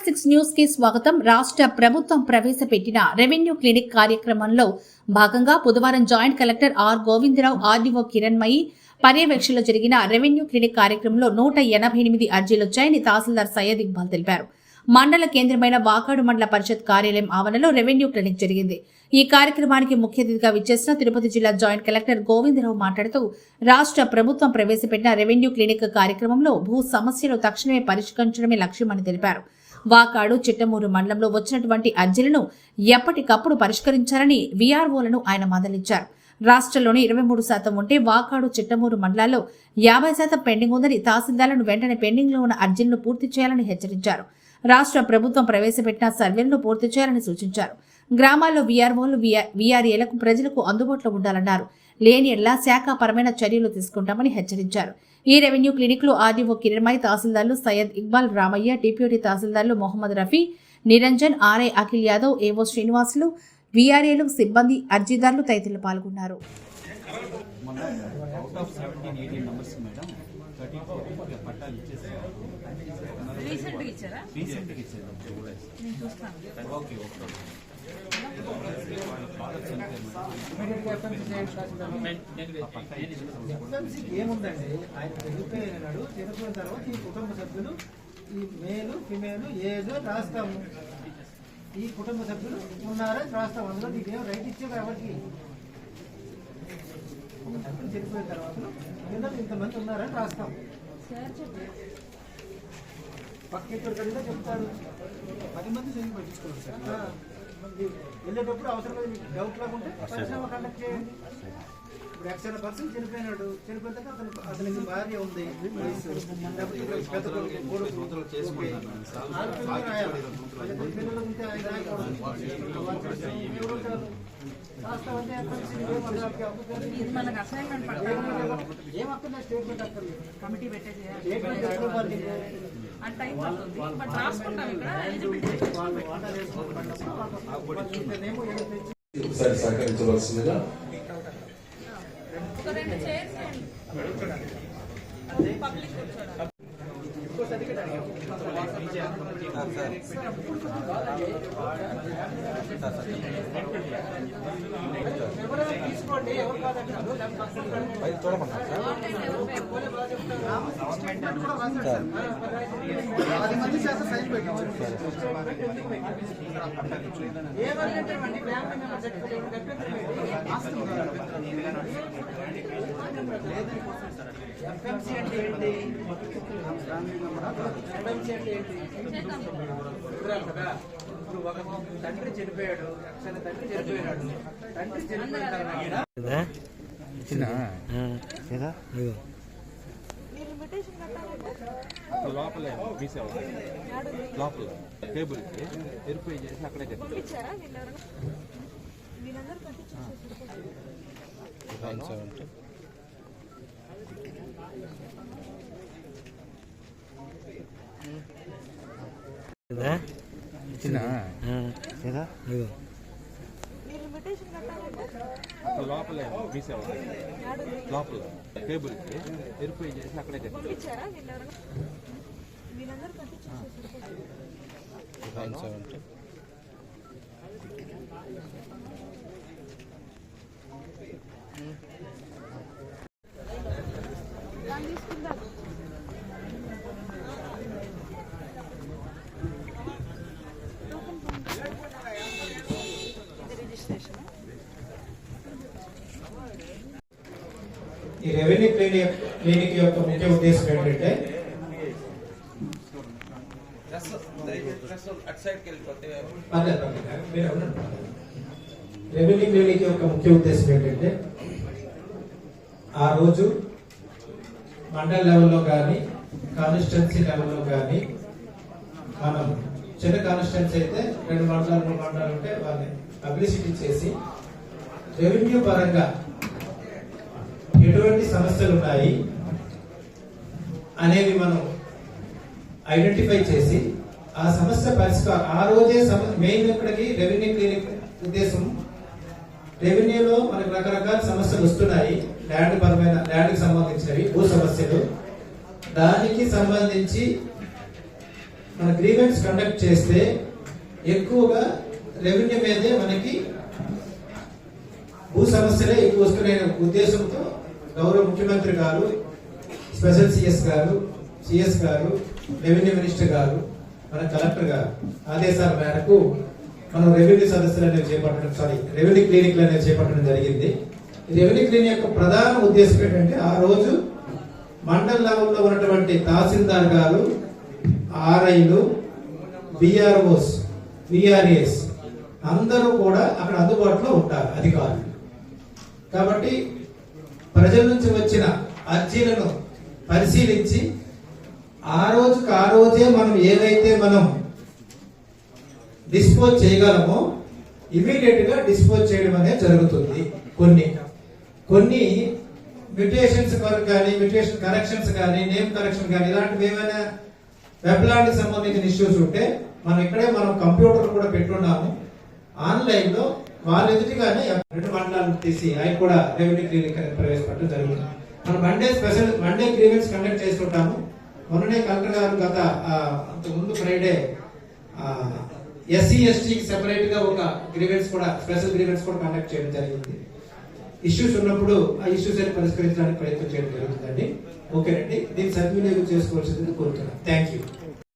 6 news కి స్వాగతం. రాష్ట్ర ప్రభుత్వం ప్రవేశపెట్టిన రెవెన్యూ క్లినిక్ కార్యక్రమంలో భాగంగా బుధవారం joint collector R Govindarao, RDO Kiranmayi పర్యవేక్షణలో జరిగిన రెవెన్యూ క్లినిక్ కార్యక్రమంలో 188 అర్జీలొచ్చాయని తహసీల్దార్ సయ్యద్ ఇక్బాల్ తెలిపారు. మండల కేంద్రమైన వాకాడు మండల పరిషత్ కార్యాలయం ఆవరణలో రెవెన్యూ క్లినిక్ జరిగింది. ఈ కార్యక్రమానికి ముఖ్య అతిథిగా విచ్చేసిన తిరుపతి జిల్లా జాయింట్ కలెక్టర్ గోవిందరావు మాట్లాడుతూ రాష్ట్ర ప్రభుత్వం ప్రవేశపెట్టిన రెవెన్యూ క్లినిక్ కార్యక్రమంలో భూ సమస్యలు తక్షణమే పరిష్కరించడమే లక్ష్యమని తెలిపారు. వాకాడు, చిట్టమూరు మండలంలో వచ్చినటువంటి అర్జీలను ఎప్పటికప్పుడు పరిష్కరించాలని వీఆర్ఓలను ఆయన మందలించారు. రాష్ట్రంలోని 23% ఉంటే వాకాడు, చిట్టమూరు మండలాల్లో 50% పెండింగ్ ఉందని, తహసీల్దార్లను వెంటనే పెండింగ్లో ఉన్న అర్జీలను పూర్తి చేయాలని హెచ్చరించారు. రాష్ట్ర ప్రభుత్వం ప్రవేశపెట్టిన సర్వేలను పూర్తి చేయాలని సూచించారు. గ్రామాల్లో వీఆర్ఓలు, వీఆర్ఏలకు ప్రజలకు అందుబాటులో ఉండాలన్నారు. లేని ఎడల శాఖాపరమైన చర్యలు తీసుకుంటామని హెచ్చరించారు. ఈ రెవెన్యూ క్లినిక్ లో ఆర్డీఓ కిరణ్మయి, తహసీల్దార్లు సయ్యద్ ఇక్బాల్, రామయ్య, డిప్యూటీ తహసీల్దార్లు మొహమ్మద్ రఫీ, నిరంజన్, ఆర్ఐ అఖిల్ యాదవ్, ఏవో శ్రీనివాసులు, వీఆర్ఏలు, సిబ్బంది, అర్జీదారులు తదితరులు పాల్గొన్నారు. ఏముందండి, ఆయన చనిపోయినాడు. చనిపోయిన తర్వాత ఈ కుటుంబ సభ్యులు, ఈ మేలు, ఫిమేలు, ఏజ్ రాస్తాము. ఈ కుటుంబ సభ్యులు ఉన్నారని రాస్తాం. అందులో నీకేం రైట్ ఇచ్చేది ఎవరికి? ఒక సభ్యులు చనిపోయిన తర్వాత ఇంతమంది ఉన్నారని రాస్తాం. పక్క ఎక్కడ చెప్తారు 10 మంది సైన్ పట్టించుకోవాలి సార్. వెళ్ళేటప్పుడు అవసరం లేదు, మీకు డౌట్ లాగుంటే పరిశ్రమ కండక్ట్ చేయండి. ఇప్పుడు ఎక్సైనా పర్సన్ చనిపోయినాడు, చనిపోయిన తర్వాత అతనికి భార్య ఉంది, పెద్ద కొడుకు పిల్లలు ఉంటే ఆయన ఏమక్కర్లేదు, స్టేట్మెంట్ అక్కర్లేదు, కమిటీ ఒకసారి సహకరించవలసిందిగా తీసుకోండి. ఎవరు కాదంటారు చూడమంటారు సార్. 10 మంది చేత సైన్ పెట్టించారు. ఏమంటే ఎఫ్ఎంసీ అంటే ఏంటి? ఎఫ్ఎంసీ అంటే ఏంటి? కదా, ఇప్పుడు ఒక తండ్రి చనిపోయాడు, తండ్రి చనిపోయినాడు. తండ్రి చనిపోయిన తర్వాత లోపలే లోపల టేబుల్ వెరిఫై చేసి అక్కడే లోపలే మీసేవా లోపల టేబుల్ వెరిఫై చేసి అక్కడే ఈ రెవెన్యూ క్లినిక్ యొక్క ముఖ్య ఉద్దేశం ఏంటంటే రెవెన్యూ క్లినిక్ యొక్క ముఖ్య ఉద్దేశం ఏంటంటే ఆ రోజు మండల లెవెల్లో కానీ కాన్స్టిట్యున్సీ లెవెల్లో కానీ మనం చిన్న కాన్స్టిట్యున్సీ అయితే 2 మండలాలు 3 మండలాలు ఉంటే వాళ్ళని పబ్లిసిటీ చేసి రెవెన్యూ పరంగా ఎటువంటి సమస్యలు ఉన్నాయి అనేవి మనం ఐడెంటిఫై చేసి ఆ సమస్య పరిష్కారం ఆ రోజే మెయిన్ ఇక్కడికి రెవెన్యూ క్లినిక్ ఉద్దేశం. రెవెన్యూలో మనకు రకరకాల సమస్యలు వస్తున్నాయి, ల్యాండ్కి సంబంధించినవి, భూ సమస్యలు. దానికి సంబంధించి మన గ్రీవెన్స్ కండక్ట్ చేస్తే ఎక్కువగా రెవెన్యూ మీదే మనకి భూ సమస్యలే ఎక్కువ వస్తున్న ఉద్దేశంతో గౌరవ ముఖ్యమంత్రి గారు, స్పెషల్ సిఎస్ గారు, రెవెన్యూ మినిస్టర్ గారు, మన కలెక్టర్ గారు ఆదేశాల మేరకు మనం రెవెన్యూ సదస్సులు అనేవి రెవెన్యూ క్లినిక్లు అనేవి చేపట్టడం జరిగింది. ఈ రెవెన్యూ క్లినిక్ యొక్క ప్రధాన ఉద్దేశం ఏంటంటే ఆ రోజు మండల లెవెల్లో ఉన్నటువంటి తహసీల్దార్ గారు, ఆర్ఐలు, విఆర్ఓస్, విఆర్ఏస్ అందరూ కూడా అక్కడ అందుబాటులో ఉంటారు అధికారులు. కాబట్టి ప్రజల నుంచి వచ్చిన అర్జీలను పరిశీలించి ఆ రోజే మనం ఏవైతే మనం డిస్పోజ్ చేయగలమో ఇమీడియట్ గా డిస్పోజ్ చేయడం అనేది జరుగుతుంది. కొన్ని మ్యూటేషన్స్ కొరకు కానీ, మ్యూటేషన్ కరెక్షన్స్ కానీ, నేమ్ కరెక్షన్ కానీ ఇలాంటివి ఏమైనా వెబ్లాండ్ కి సంబంధించిన ఇష్యూస్ ఉంటే మనం కంప్యూటర్ కూడా పెట్టున్నాము. ఆన్లైన్ లో వాళ్ళ ఎదుటిగానే 2 మండలాలను తీసి ఆయన కూడా రెవెన్యూ క్లినిక్ ప్రవేశపెట్టడం జరుగుతుంది. మనం మండే గ్రీవెన్స్ కండక్ట్ చేసుకుంటాము. మొన్ననే కలెక్టర్ గారు గత ముందు ఫ్రైడే SC ST సెపరేట్ గా ఒక గ్రీవెన్స్ కూడా, స్పెషల్ గ్రీవెన్స్ కూడా కండక్ట్ చేయడం జరిగింది. ఇష్యూస్ ఉన్నప్పుడు ఆ ఇష్యూస్ అని పరిష్కరించడానికి ప్రయత్నం చేయడం జరుగుతుందండి. ఓకేనండి, దీన్ని సద్వినియోగం చేసుకోవాల్సిందని కోరుతున్నాను. Thank you.